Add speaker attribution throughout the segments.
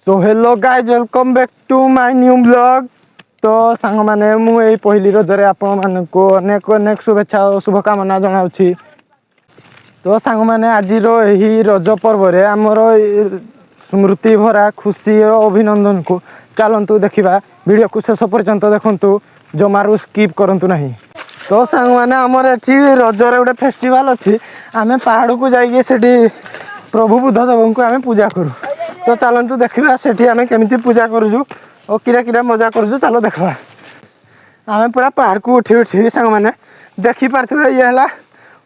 Speaker 1: तो hello guys welcome back to my new blog. तो सांग माने मु एई पहिली रजरे आपण मानको अनेक अनेक शुभेच्छा और शुभकामना जनाउछि। तो सांग माने आजिरो एही रज पर्व रे हमर स्मृति भरा खुशी और अभिनंदन को चलंतु देखिबा। वीडियो को शेष पर्यंत देखंतु, जमारू स्किप करंतु नहीं। तो सांग माने हमर एठी रजरे गोटे फेस्टिवल अछि। आमे पहाड़ को जाइए सेठी प्रभु बुद्ध देव को आमे पूजा करू। तो चलतु देखा से आम केमी पूजा करूँ और किरा किरा मजा करूँ। चलो देखा आम पूरा पहाड़ को उठी उठी सांग मैंने देखिपारे ये है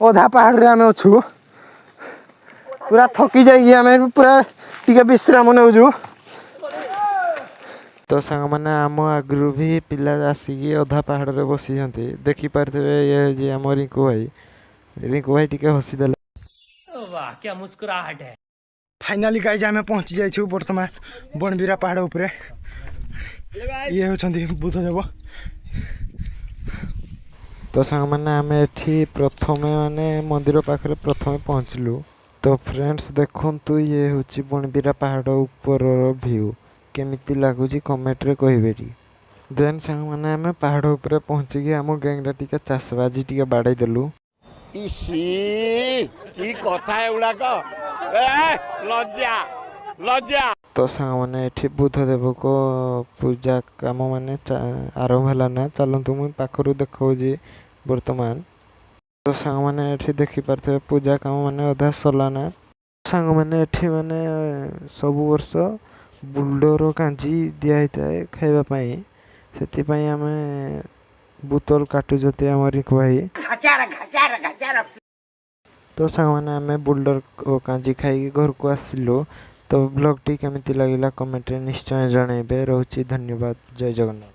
Speaker 1: अधा पहाड़ रे आम अच्छू पूरा थकी जाइए आम पूरा टिके विश्राम नौजु।
Speaker 2: तो सांग मैंने आम आगु भी पिला आसिकी अधा पहाड़ रे बसी देखिपारे ये जी आम रिंकू भाई टिके हसीदे।
Speaker 3: वाह क्या मुस्कुराहट है।
Speaker 1: फाइनाली गाइज आम पहुँची जाइछु बर्तमान बनबीरा पहाड़ उपरे। ये होछंती बुद्धदेव।
Speaker 2: तो सांग मैंने आम एठी प्रथम माने मंदिर पाखरे प्रथम पहुँचलु। तो फ्रेंड्स देखंतु ये होची बनबीरा पहाड़ ऊपर व्यू केमिति लागुची कमेंट रे कहिबेरी। देन सांग मैंने आम पहाड़ उपरे पहुँचिकी आम गैंगटा टिके चाषबाजी टिके बाड़ाई देलु।
Speaker 4: की कथा एगुड़ाक लज्जा लज्जा।
Speaker 2: तो सांग मैंने एठी बुद्धदेव को पूजा काम माने आरंभ है ना। चलतु मुझे पाखरु देखी बर्तमान। तो सांग मैंने एठी देखी पारे पूजा काम माने अधा सरलाना। सांग मैंने एठी माने सब वर्ष बुल्डर कांजी दिया है खाइबापी से आम बोतल काटुचते आम रिंकू भाई। तो सांग मैंने आम बुल्डर कांजी खाई घर को आसिलु। तो ब्लॉग टी केमिति लगिला कमेंट रे निश्चय जणाइबे। रहूची धन्यवाद। जय जगन्नाथ।